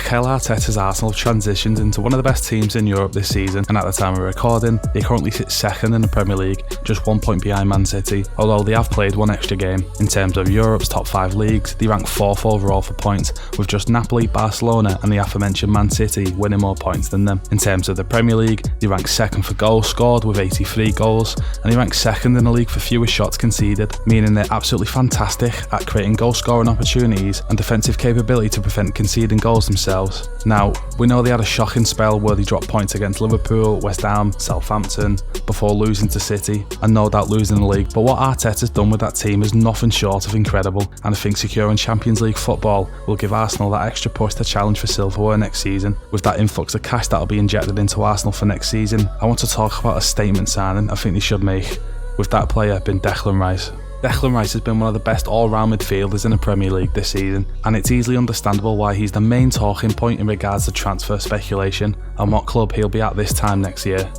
Mikel Arteta's Arsenal have transitioned into one of the best teams in Europe this season, and at the time of recording, they currently sit second in the Premier League, just 1 point behind Man City, although they have played one extra game. In terms of Europe's top 5 leagues, they rank 4th overall for points, with just Napoli, Barcelona and the aforementioned Man City winning more points than them. In terms of the Premier League, they rank 2nd for goals scored with 83 goals, and they rank 2nd in the league for fewest shots conceded, meaning they're absolutely fantastic at creating goal scoring opportunities and defensive capability to prevent conceding goals themselves. Now, we know they had a shocking spell where they dropped points against Liverpool, West Ham, Southampton, before losing to City, and no doubt losing the league, but what Arteta's done with that team is nothing short of incredible, and I think securing Champions League football will give Arsenal that extra push to challenge for silverware next season. With that influx of cash that will be injected into Arsenal for next season, I want to talk about a statement signing I think they should make, with that player being Declan Rice. Declan Rice has been one of the best all-round midfielders in the Premier League this season, and it's easily understandable why he's the main talking point in regards to transfer speculation and what club he'll be at this time next year.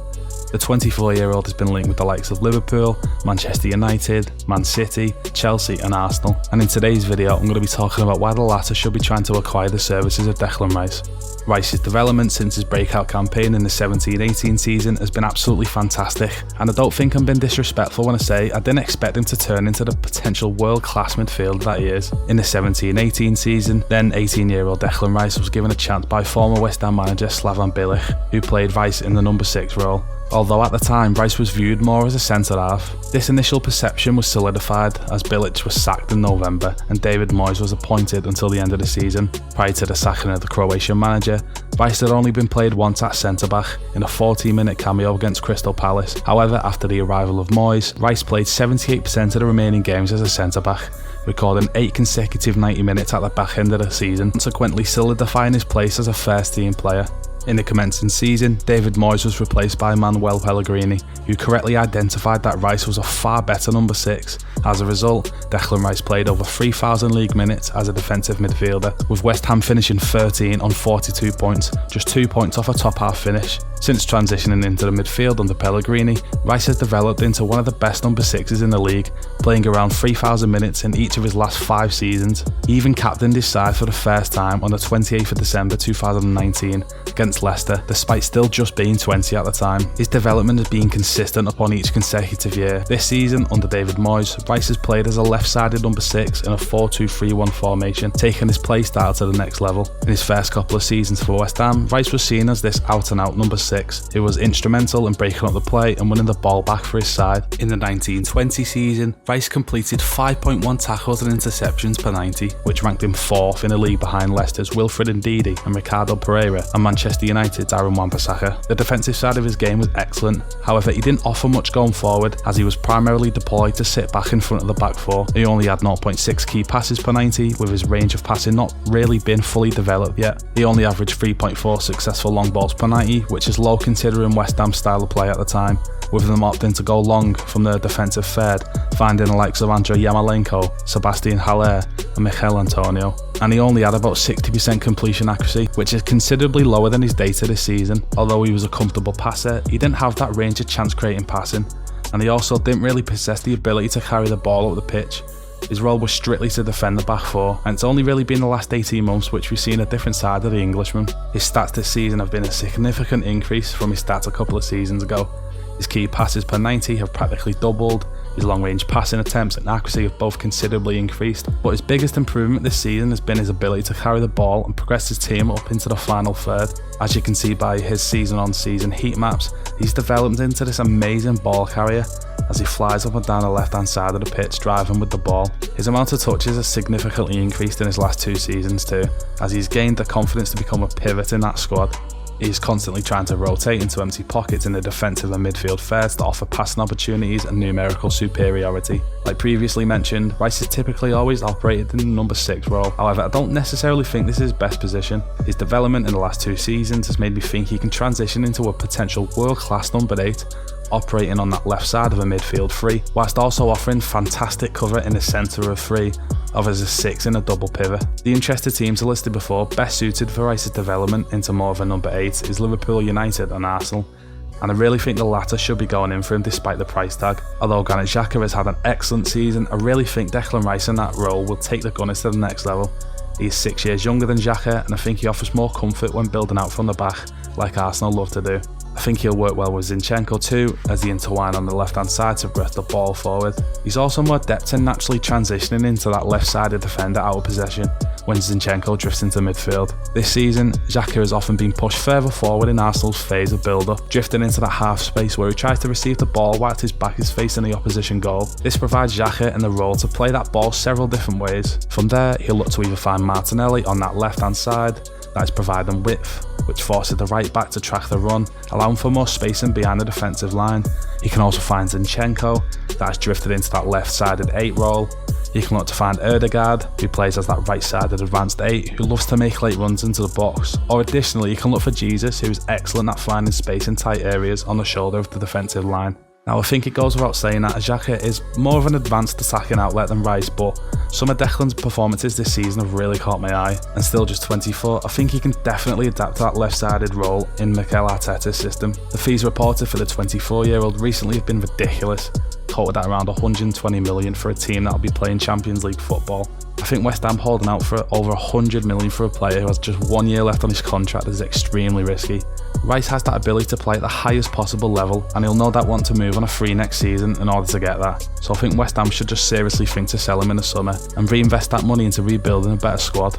The 24-year-old has been linked with the likes of Liverpool, Manchester United, Man City, Chelsea and Arsenal, and in today's video I'm going to be talking about why the latter should be trying to acquire the services of Declan Rice. Rice's development since his breakout campaign in the 17-18 season has been absolutely fantastic, and I don't think I'm being disrespectful when I say I didn't expect him to turn into the potential world-class midfielder that he is. In the 17-18 season, then 18-year-old Declan Rice was given a chance by former West Ham manager Slaven Bilic, who played Rice in the number 6 role. Although at the time Rice was viewed more as a centre-half. This initial perception was solidified as Bilic was sacked in November and David Moyes was appointed until the end of the season. Prior to the sacking of the Croatian manager, Rice had only been played once at centre-back in a 14-minute cameo against Crystal Palace. However, after the arrival of Moyes, Rice played 78% of the remaining games as a centre-back, recording 8 consecutive 90 minutes at the back end of the season, consequently solidifying his place as a first-team player. In the commencing season, David Moyes was replaced by Manuel Pellegrini, who correctly identified that Rice was a far better number 6. As a result, Declan Rice played over 3,000 league minutes as a defensive midfielder, with West Ham finishing 13 on 42 points, just 2 points off a top half finish. Since transitioning into the midfield under Pellegrini, Rice has developed into one of the best number 6s in the league, playing around 3,000 minutes in each of his last 5 seasons. He even captained his side for the first time on the 28th of December 2019 against Leicester, despite still just being 20 at the time. His development has been consistent upon each consecutive year. This season, under David Moyes, Rice has played as a left-sided number 6 in a 4-2-3-1 formation, taking his play style to the next level. In his first couple of seasons for West Ham, Rice was seen as this out-and-out number 6, who was instrumental in breaking up the play and winning the ball back for his side. In the 1920 season, Rice completed 5.1 tackles and interceptions per 90, which ranked him 4th in the league behind Leicester's Wilfred Ndidi and Ricardo Pereira and Manchester United's Aaron Wan-Bissaka. The defensive side of his game was excellent, however he didn't offer much going forward as he was primarily deployed to sit back in front of the back 4. He only had 0.6 key passes per 90, with his range of passing not really been fully developed yet. He only averaged 3.4 successful long balls per 90, which is low considering West Ham's style of play at the time, with them opting to go long from the defensive third, finding the likes of Andrei Yarmolenko, Sebastian Haller and Michail Antonio. And he only had about 60% completion accuracy, which is considerably lower than his data this season. Although he was a comfortable passer, he didn't have that range of chance creating passing, and he also didn't really possess the ability to carry the ball up the pitch. His role was strictly to defend the back 4, and it's only really been the last 18 months which we've seen a different side of the Englishman. His stats this season have been a significant increase from his stats a couple of seasons ago. His key passes per 90 have practically doubled, his long-range passing attempts and accuracy have both considerably increased, but his biggest improvement this season has been his ability to carry the ball and progress his team up into the final third. As you can see by his season-on-season heat maps, he's developed into this amazing ball carrier as he flies up and down the left-hand side of the pitch driving with the ball. His amount of touches has significantly increased in his last 2 seasons too, as he's gained the confidence to become a pivot in that squad. He's constantly trying to rotate into empty pockets in the defensive and midfield thirds to offer passing opportunities and numerical superiority. Like previously mentioned, Rice has typically always operated in the number 6 role, however I don't necessarily think this is his best position. His development in the last 2 seasons has made me think he can transition into a potential world-class number 8, operating on that left side of a midfield 3, whilst also offering fantastic cover in the centre of 3, of as a 6 in a double pivot. The interested teams are listed before best suited for Rice's development into more of a number 8 is Liverpool, United and Arsenal, and I really think the latter should be going in for him despite the price tag. Although Granit Xhaka has had an excellent season, I really think Declan Rice in that role will take the Gunners to the next level. He's 6 years younger than Xhaka, and I think he offers more comfort when building out from the back, like Arsenal love to do. I think he'll work well with Zinchenko too, as they intertwine on the left hand side to breath the ball forward. He's also more adept in naturally transitioning into that left-sided defender out of possession when Zinchenko drifts into midfield. This season, Xhaka has often been pushed further forward in Arsenal's phase of build-up, drifting into that half space where he tries to receive the ball whilst his back is facing the opposition goal. This provides Xhaka in the role to play that ball several different ways. From there, he'll look to either find Martinelli on that left-hand side, that is providing width, which forces the right back to track the run, allowing for more spacing behind the defensive line. He can also find Zinchenko, that has drifted into that left-sided 8 role. He can look to find Ødegaard, who plays as that right-sided advanced 8, who loves to make late runs into the box. Or additionally, you can look for Jesus, who is excellent at finding space in tight areas on the shoulder of the defensive line. Now, I think it goes without saying that Xhaka is more of an advanced attacking outlet than Rice, but some of Declan's performances this season have really caught my eye, and still just 24, I think he can definitely adapt to that left-sided role in Mikel Arteta's system. The fees reported for the 24-year-old recently have been ridiculous, quoted at around 120 million for a team that'll be playing Champions League football. I think West Ham holding out for over 100 million for a player who has just 1 year left on his contract is extremely risky. Rice has that ability to play at the highest possible level, and he'll no doubt want to move on a free next season in order to get that. So I think West Ham should just seriously think to sell him in the summer and reinvest that money into rebuilding a better squad.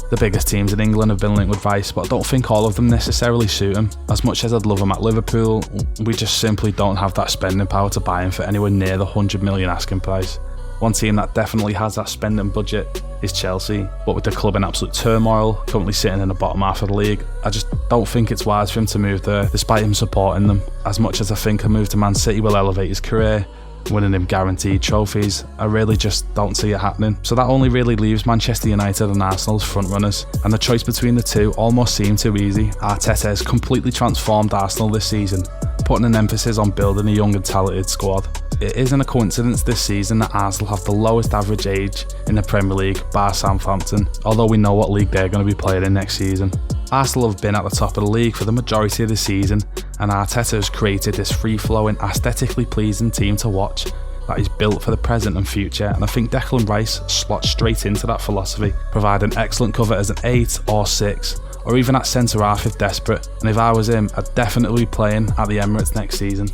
The biggest teams in England have been linked with Rice, but I don't think all of them necessarily suit him. As much as I'd love him at Liverpool, we just simply don't have that spending power to buy him for anywhere near the 100 million asking price. One team that definitely has that spending budget is Chelsea, but with the club in absolute turmoil, currently sitting in the bottom half of the league, I just don't think it's wise for him to move there, despite him supporting them. As much as I think a move to Man City will elevate his career, winning him guaranteed trophies, I really just don't see it happening. So that only really leaves Manchester United and Arsenal as frontrunners, and the choice between the two almost seemed too easy. Arteta has completely transformed Arsenal this season, putting an emphasis on building a young and talented squad. It isn't a coincidence this season that Arsenal have the lowest average age in the Premier League, bar Southampton, although we know what league they're going to be playing in next season. Arsenal have been at the top of the league for the majority of the season, and Arteta has created this free-flowing, aesthetically pleasing team to watch that is built for the present and future, and I think Declan Rice slots straight into that philosophy, providing excellent cover as an 8 or 6, or even at centre-half if desperate, and if I was him, I'd definitely be playing at the Emirates next season.